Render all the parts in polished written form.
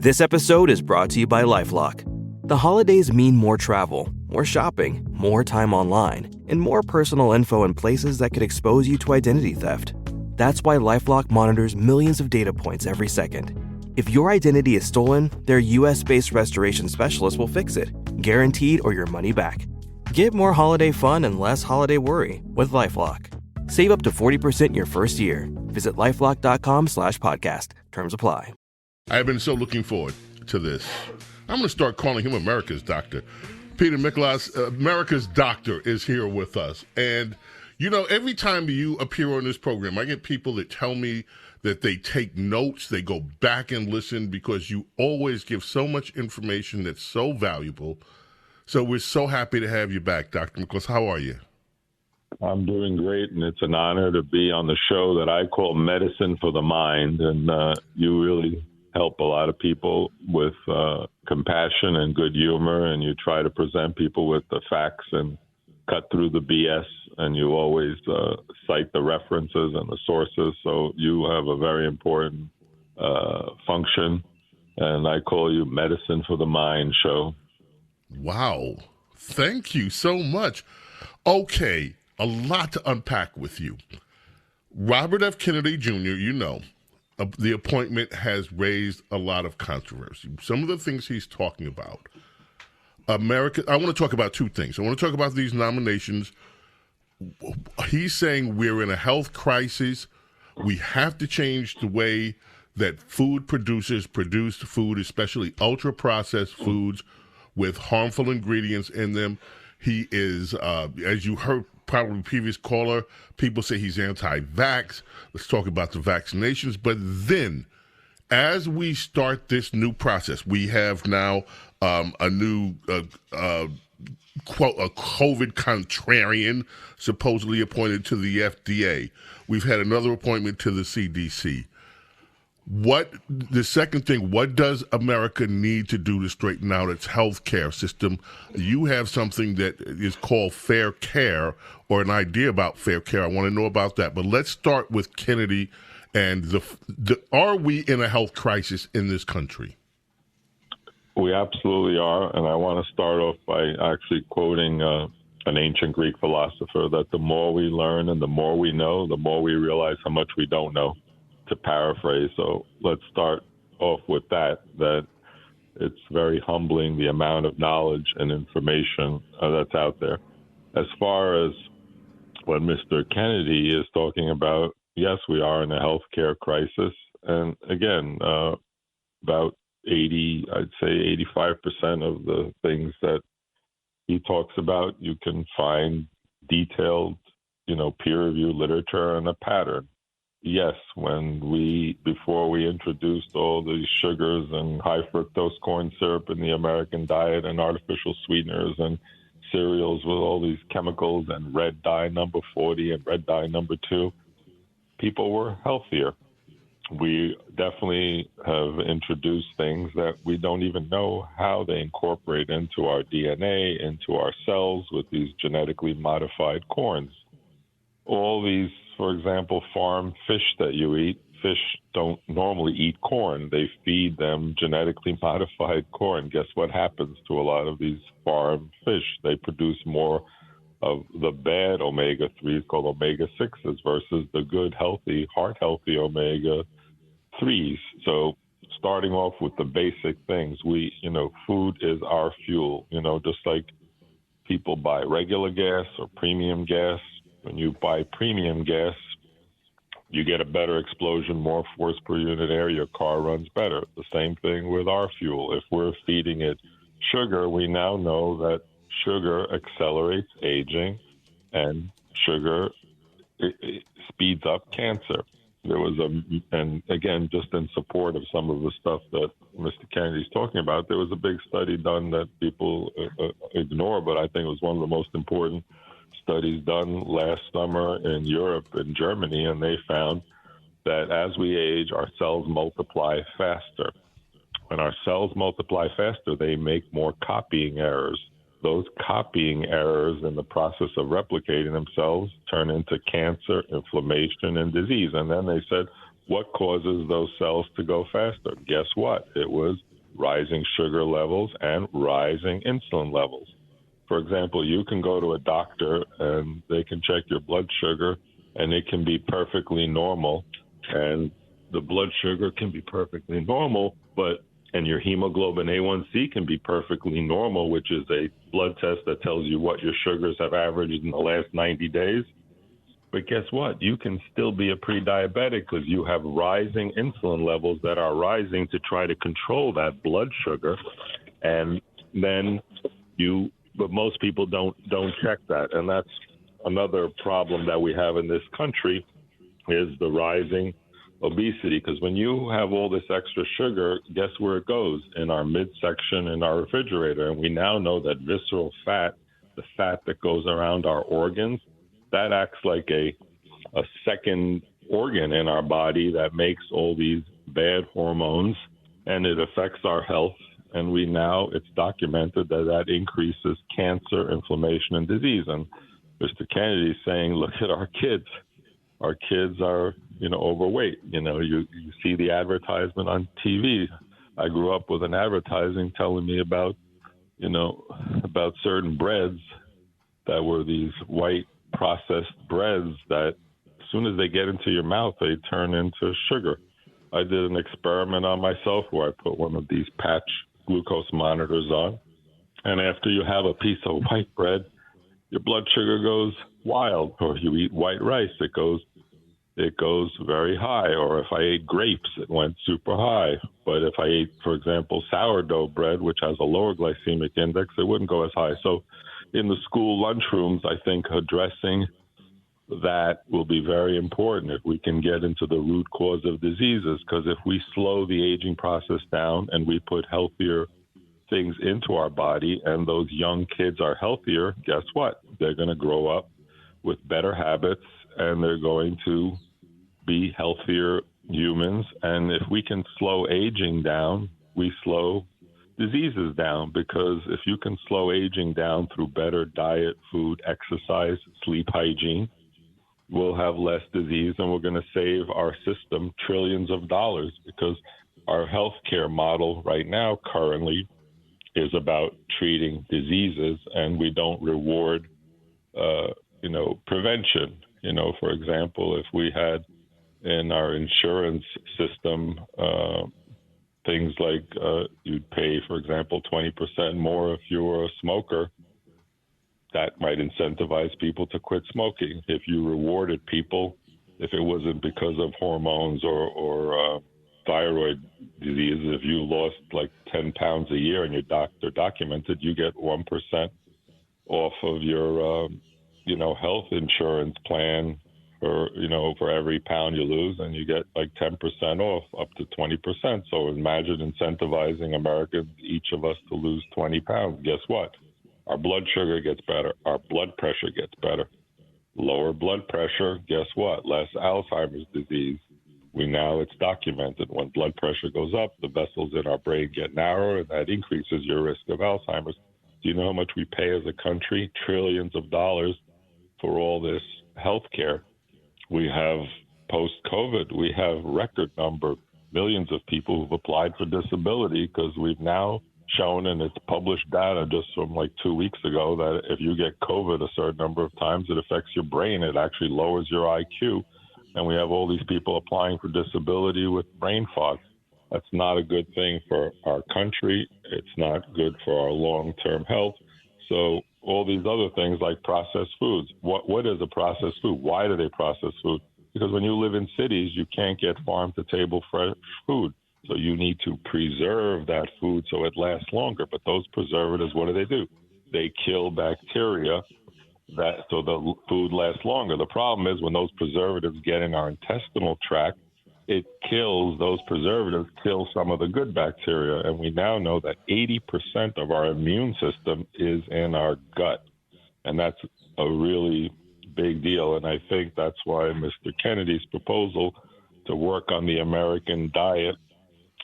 This episode is brought to you by LifeLock. The holidays mean more travel, more shopping, more time online, and more personal info in places that could expose you to identity theft. That's why LifeLock monitors millions of data points every second. If your identity is stolen, their US-based restoration specialist will fix it, guaranteed or your money back. Get more holiday fun and less holiday worry with LifeLock. Save up to 40% your first year. Visit LifeLock.com/podcast. Terms apply. I've been so looking forward to this. I'm going to start calling him America's Doctor. Peter Michalos, America's Doctor, is here with us. And, you know, every time you appear on this program, I get people that tell me that they take notes, they go back and listen because you always give so much information that's so valuable. So we're so happy to have you back, Dr. Michalos. How are you? I'm doing great, and it's an honor to be on the show that I call Medicine for the Mind. And you really help a lot of people with compassion and good humor, and you try to present people with the facts and cut through the BS, and you always cite the references and the sources. So you have a very important function, and I call you Medicine for the Mind show. Wow. Thank you so much. Okay, a lot to unpack with you. Robert F. Kennedy Jr., you know, the appointment has raised a lot of controversy. Some of the things he's talking about. I want to talk about two things. I want to talk about these nominations. He's saying we're in a health crisis. We have to change the way that food producers produce food, especially ultra-processed foods with harmful ingredients in them. He is, as you heard probably previous caller, people say he's anti-vax. Let's talk about the vaccinations. But then, as we start this new process, we have now a new quote, a COVID contrarian supposedly appointed to the FDA. We've had another appointment to the CDC. The second thing, what does America need to do to straighten out its healthcare system? You have something that is called fair care, or an idea about fair care. I want to know about that. But let's start with Kennedy and are we in a health crisis in this country? We absolutely are, and I want to start off by actually quoting an ancient Greek philosopher that the more we learn and the more we know, the more we realize how much we don't know, to paraphrase. So let's start off with that it's very humbling, the amount of knowledge and information that's out there. As far as what Mr. Kennedy is talking about, yes, we are in a healthcare crisis. And again, about 85% of the things that he talks about, you can find detailed, peer-reviewed literature and a pattern. Yes, before we introduced all these sugars and high fructose corn syrup in the American diet and artificial sweeteners and cereals with all these chemicals and red dye number 40 and red dye number 2, people were healthier. We definitely have introduced things that we don't even know how they incorporate into our DNA, into our cells with these genetically modified corns. All these, for example, farm fish that you eat, fish don't normally eat corn. They feed them genetically modified corn. Guess what happens to a lot of these farm fish? They produce more of the bad omega-3s called omega-6s versus the good, healthy, heart-healthy omega-3s. So starting off with the basic things, food is our fuel. Just like people buy regular gas or premium gas. When you buy premium gas, you get a better explosion, more force per unit air, your car runs better. The same thing with our fuel. If we're feeding it sugar, we now know that sugar accelerates aging and sugar it speeds up cancer. And again, just in support of some of the stuff that Mr. Kennedy's talking about, there was a big study done that people ignore, but I think it was one of the most important studies done last summer in Europe and Germany, and they found that as we age, our cells multiply faster. When our cells multiply faster, they make more copying errors. Those copying errors in the process of replicating themselves turn into cancer, inflammation, and disease. And then they said, what causes those cells to go faster? Guess what? It was rising sugar levels and rising insulin levels. For example, you can go to a doctor and they can check your blood sugar and it can be perfectly normal. And the blood sugar can be perfectly normal, and your hemoglobin A1C can be perfectly normal, which is a blood test that tells you what your sugars have averaged in the last 90 days. But guess what? You can still be a pre-diabetic because you have rising insulin levels that are rising to try to control that blood sugar. And then but most people don't check that. And that's another problem that we have in this country is the rising obesity, because when you have all this extra sugar, guess where it goes? In our midsection in our refrigerator. And we now know that visceral fat, the fat that goes around our organs, that acts like a second organ in our body that makes all these bad hormones, and it affects our health. And it's documented that increases cancer, inflammation, and disease. And Mr. Kennedy is saying, look at our kids. Our kids are, overweight. You see the advertisement on TV. I grew up with an advertising telling me about certain breads that were these white processed breads that as soon as they get into your mouth, they turn into sugar. I did an experiment on myself where I put one of these patch glucose monitors on. And after you have a piece of white bread, your blood sugar goes wild. Or you eat white rice, it goes very high. Or if I ate grapes, it went super high. But if I ate, for example, sourdough bread, which has a lower glycemic index, it wouldn't go as high. So in the school lunchrooms, I think addressing that will be very important if we can get into the root cause of diseases, because if we slow the aging process down and we put healthier things into our body and those young kids are healthier, guess what? They're going to grow up with better habits and they're going to be healthier humans. And if we can slow aging down, we slow diseases down, because if you can slow aging down through better diet, food, exercise, sleep hygiene, we'll have less disease and we're going to save our system trillions of dollars, because our healthcare model right now currently is about treating diseases, and we don't reward, prevention. For example, if we had in our insurance system things like you'd pay, for example, 20% more if you were a smoker, that might incentivize people to quit smoking. If you rewarded people, if it wasn't because of hormones or thyroid disease, if you lost like 10 pounds a year and your doctor documented, you get 1% off of your, health insurance plan for every pound you lose, and you get like 10% off, up to 20%. So imagine incentivizing Americans, each of us, to lose 20 pounds. Guess what? Our blood sugar gets better. Our blood pressure gets better. Lower blood pressure, guess what? Less Alzheimer's disease. It's documented when blood pressure goes up, the vessels in our brain get narrower, and that increases your risk of Alzheimer's. Do you know how much we pay as a country? Trillions of dollars for all this health care. We have, post-COVID, we have record number, millions of people who've applied for disability, because we've now shown, and it's published data just from like 2 weeks ago, that if you get COVID a certain number of times, it affects your brain. It actually lowers your IQ. And we have all these people applying for disability with brain fog. That's not a good thing for our country. It's not good for our long-term health. So all these other things like processed foods. What is a processed food? Why do they process food? Because when you live in cities, you can't get farm-to-table fresh food. So you need to preserve that food so it lasts longer. But those preservatives, what do? They kill bacteria so the food lasts longer. The problem is when those preservatives get in our intestinal tract, those preservatives kill some of the good bacteria. And we now know that 80% of our immune system is in our gut. And that's a really big deal. And I think that's why Mr. Kennedy's proposal to work on the American diet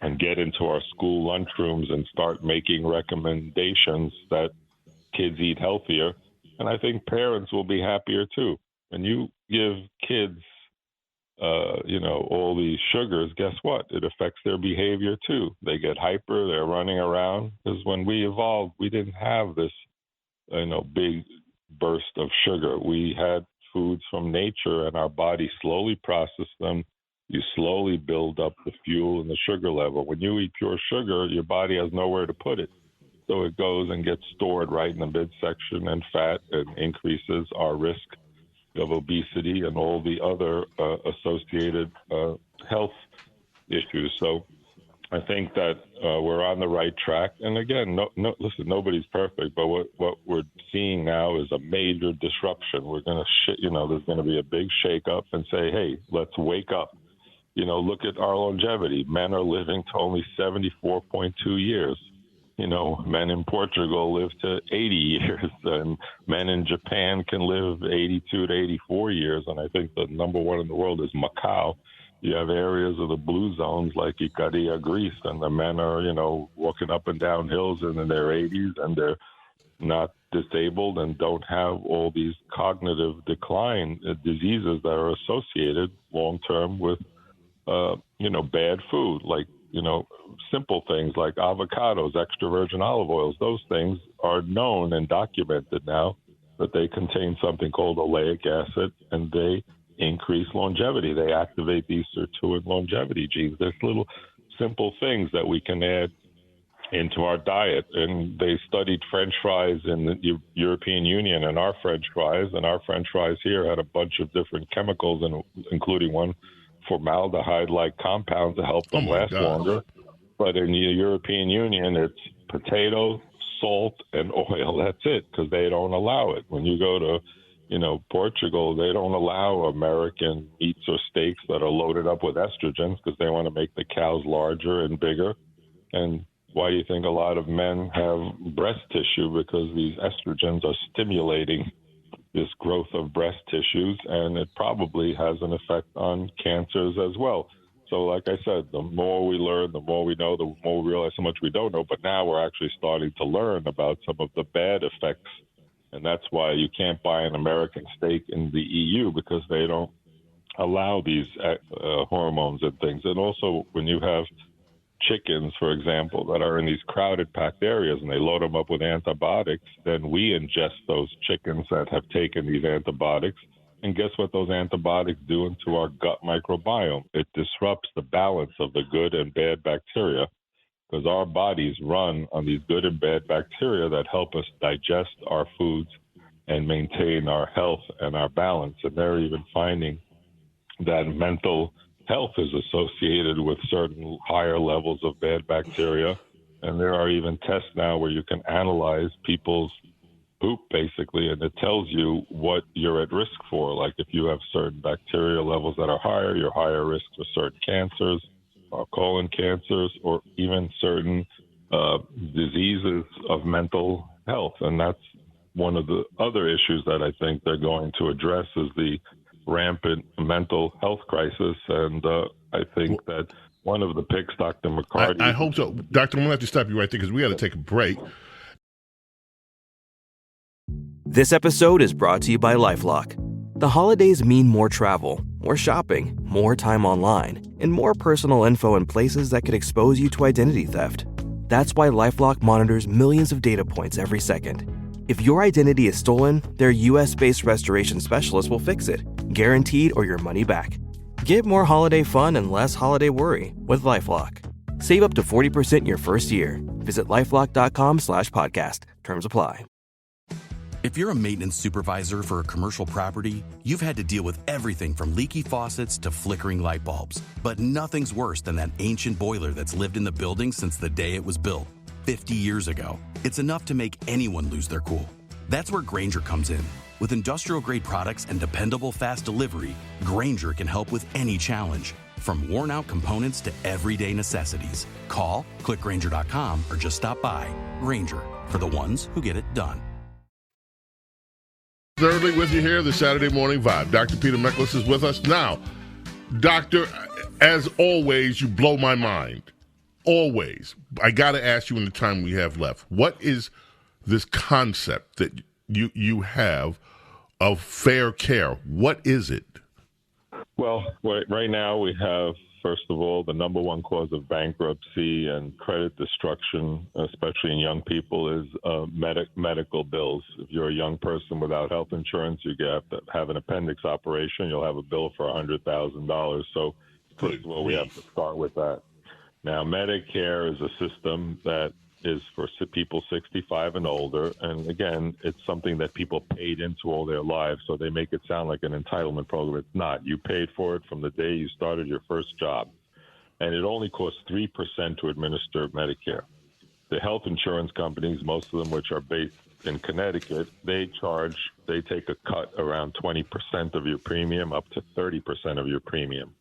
and get into our school lunchrooms and start making recommendations that kids eat healthier. And I think parents will be happier too. When you give kids all these sugars, guess what? It affects their behavior too. They get hyper, they're running around. Because when we evolved, we didn't have this, big burst of sugar. We had foods from nature, and our body slowly processed them. You slowly build up the fuel and the sugar level. When you eat pure sugar, your body has nowhere to put it. So it goes and gets stored right in the midsection and fat, and increases our risk of obesity and all the other associated health issues. So I think that we're on the right track. And again, listen, nobody's perfect, but what we're seeing now is a major disruption. We're going to, there's going to be a big shakeup and say, hey, let's wake up. Look at our longevity. Men are living to only 74.2 years. Men in Portugal live to 80 years, and men in Japan can live 82 to 84 years. And I think the number one in the world is Macau. You have areas of the blue zones like Icaria, Greece, and the men are, walking up and down hills and in their 80s, and they're not disabled and don't have all these cognitive decline diseases that are associated long-term with, bad food, like, simple things like avocados, extra virgin olive oils. Those things are known and documented now that they contain something called oleic acid, and they increase longevity. They activate these sirtuin longevity genes. There's little simple things that we can add into our diet. And they studied French fries in the European Union and our French fries, and our French fries here had a bunch of different chemicals, including one formaldehyde-like compounds to help them last longer. But in the European Union, it's potato, salt, and oil. That's it, because they don't allow it. When you go to, Portugal, they don't allow American meats or steaks that are loaded up with estrogens because they want to make the cows larger and bigger. And why do you think a lot of men have breast tissue? Because these estrogens are stimulating this growth of breast tissues, and it probably has an effect on cancers as well. So like I said, the more we learn, the more we know, the more we realize how much we don't know. But now we're actually starting to learn about some of the bad effects. And that's why you can't buy an American steak in the EU, because they don't allow these hormones and things. And also when you have chickens, for example, that are in these crowded, packed areas, and they load them up with antibiotics, then we ingest those chickens that have taken these antibiotics. And guess what those antibiotics do into our gut microbiome? It disrupts the balance of the good and bad bacteria, because our bodies run on these good and bad bacteria that help us digest our foods and maintain our health and our balance. And they're even finding that mental health is associated with certain higher levels of bad bacteria. And there are even tests now where you can analyze people's poop, basically, and it tells you what you're at risk for. Like if you have certain bacteria levels that are higher, you're higher risk for certain cancers, colon cancers, or even certain diseases of mental health. And that's one of the other issues that I think they're going to address, is the rampant mental health crisis. And I think that one of the picks, Dr. McCarty... I hope so. Doctor, I'm going to have to stop you right there because we got to take a break. This episode is brought to you by LifeLock. The holidays mean more travel, more shopping, more time online, and more personal info in places that could expose you to identity theft. That's why LifeLock monitors millions of data points every second. If your identity is stolen, their US-based restoration specialists will fix it, guaranteed, or your money back. Get more holiday fun and less holiday worry with LifeLock. Save up to 40% your first year. Visit LifeLock.com/podcast. Terms apply. If you're a maintenance supervisor for a commercial property, you've had to deal with everything from leaky faucets to flickering light bulbs. But nothing's worse than that ancient boiler that's lived in the building since the day it was built, 50 years ago. It's enough to make anyone lose their cool. That's where Grainger comes in. With industrial-grade products and dependable fast delivery, Grainger can help with any challenge, from worn-out components to everyday necessities. Call, click Grainger.com, or just stop by. Grainger, for the ones who get it done. Thirdly, with you here, the Saturday Morning Vibe. Dr. Peter Michalos is with us. Now, Doctor, as always, you blow my mind. Always. I got to ask you in the time we have left, what is this concept that you have of fair care? What is it? Well, right now we have, first of all, the number one cause of bankruptcy and credit destruction, especially in young people, is medical bills. If you're a young person without health insurance, you have to have an appendix operation. You'll have a bill for $100,000. So, first Good of all, we have to grief. start with that. Now, Medicare is a system that is for people 65 and older. And again, it's something that people paid into all their lives. So they make it sound like an entitlement program. It's not. You paid for it from the day you started your first job. And it only costs 3% to administer Medicare. The health insurance companies, most of them which are based in Connecticut, they take a cut around 20% of your premium up to 30% of your premium.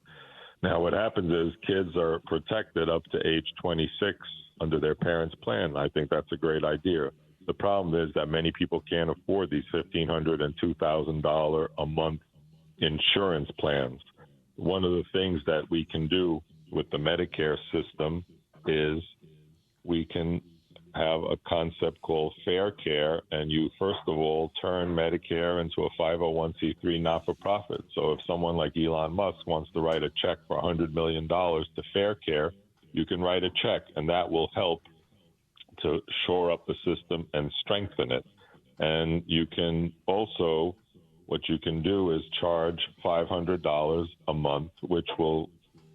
Now, what happens is kids are protected up to age 26 under their parents' plan. I think that's a great idea. The problem is that many people can't afford these $1,500 and $2,000 a month insurance plans. One of the things that we can do with the Medicare system is we can have a concept called fair care, and you first of all turn Medicare into a 501c3 not-for-profit. So if someone like Elon Musk wants to write a check for $100 million to fair care, you can write a check, and that will help to shore up the system and strengthen it. And you can also, what you can do is charge $500 a month, which will,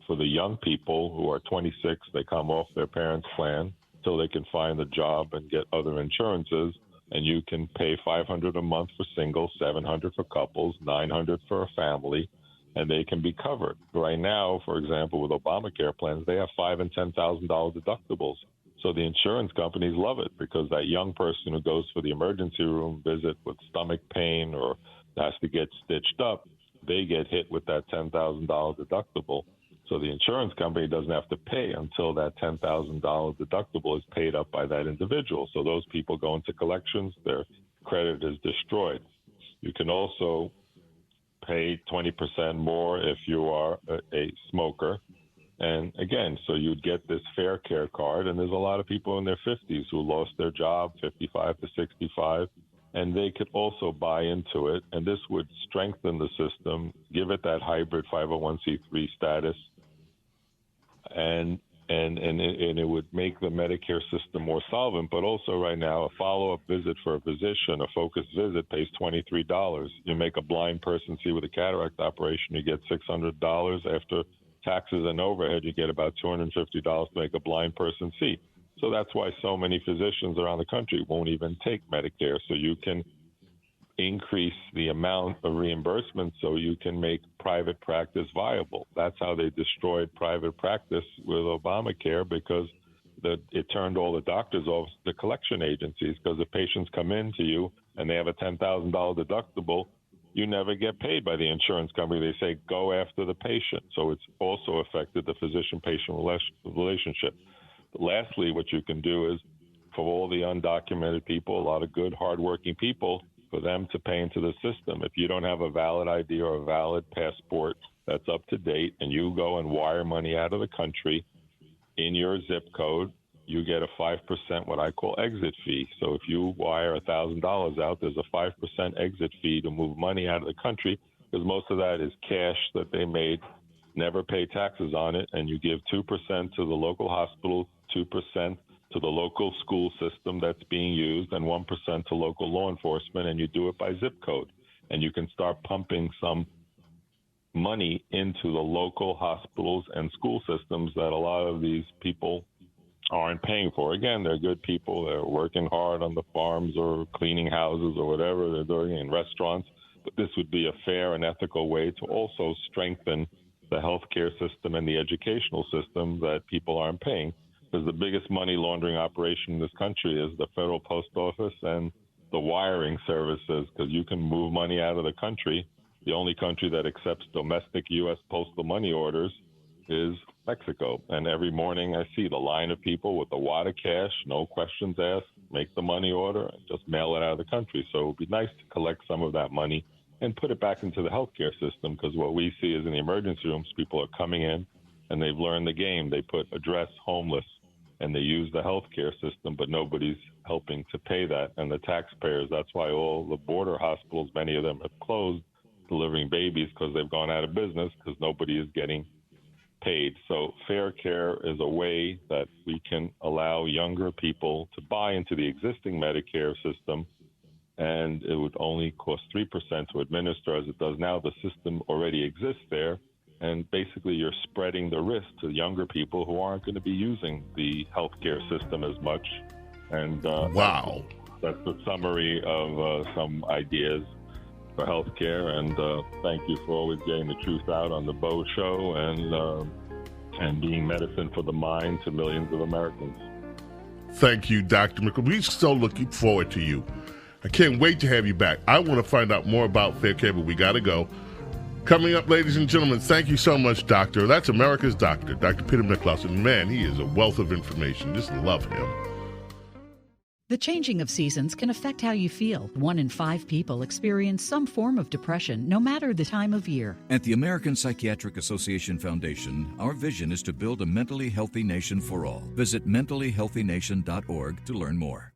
for the young people who are 26, they come off their parents' plan till they can find a job and get other insurances. And you can pay $500 a month for singles, $700 for couples, $900 for a family, and they can be covered. Right now, for example, with Obamacare plans, they have $5,000 and $10,000 deductibles. So the insurance companies love it because that young person who goes for the emergency room visit with stomach pain or has to get stitched up, they get hit with that $10,000 deductible. So the insurance company doesn't have to pay until that $10,000 deductible is paid up by that individual. So those people go into collections, their credit is destroyed. You can also pay 20% more if you are a smoker. And again, so you'd get this fair care card, and there's a lot of people in their 50s who lost their job, 55 to 65, and they could also buy into it. And this would strengthen the system, give it that hybrid 501c3 status, and it would make the Medicare system more solvent. But also right now, a follow-up visit for a physician, a focused visit, pays $23. You make a blind person see with a cataract operation, you get $600. After taxes and overhead, you get about $250 to make a blind person see. So that's why so many physicians around the country won't even take Medicare. So you can increase the amount of reimbursement so you can make private practice viable. That's how they destroyed private practice with Obamacare, because it turned all the doctors off the collection agencies, because if patients come in to you and they have a $10,000 deductible, you never get paid by the insurance company. They say, go after the patient. So it's also affected the physician-patient relationship. But lastly, what you can do is, for all the undocumented people, a lot of good, hardworking people, for them to pay into the system. If you don't have a valid ID or a valid passport that's up to date, and you go and wire money out of the country in your zip code, you get a 5% what I call exit fee. So if you wire $1,000 out, there's a 5% exit fee to move money out of the country, because most of that is cash that they made, never pay taxes on it, and you give 2% to the local hospital, 2% to the local school system that's being used, and 1% to local law enforcement, and you do it by zip code. And you can start pumping some money into the local hospitals and school systems that a lot of these people aren't paying for. Again, they're good people. They're working hard on the farms or cleaning houses or whatever they're doing in restaurants. But this would be a fair and ethical way to also strengthen the healthcare system and the educational system that people aren't paying. Because the biggest money laundering operation in this country is the federal post office and the wiring services, because you can move money out of the country. The only country that accepts domestic U.S. postal money orders is Mexico. And every morning I see the line of people with a wad of cash, no questions asked, make the money order, and just mail it out of the country. So it would be nice to collect some of that money and put it back into the healthcare system, because what we see is in the emergency rooms, people are coming in and they've learned the game. They put address homeless, and they use the healthcare system, but nobody's helping to pay that. And the taxpayers, that's why all the border hospitals, many of them have closed, delivering babies because they've gone out of business because nobody is getting paid. So fair care is a way that we can allow younger people to buy into the existing Medicare system, and it would only cost 3% to administer as it does now. The system already exists there, and basically you're spreading the risk to younger people who aren't going to be using the healthcare system as much. And wow. That's the summary of some ideas for healthcare, and thank you for always getting the truth out on the Bo Show and being medicine for the mind to millions of Americans. Thank you, Dr. Michael. We're so looking forward to you. I can't wait to have you back. I want to find out more about fair care, but we got to go. Coming up, ladies and gentlemen, thank you so much, Doctor. That's America's Doctor, Dr. Peter Michalos. And man, he is a wealth of information. Just love him. The changing of seasons can affect how you feel. 1 in 5 people experience some form of depression, no matter the time of year. At the American Psychiatric Association Foundation, our vision is to build a mentally healthy nation for all. Visit mentallyhealthynation.org to learn more.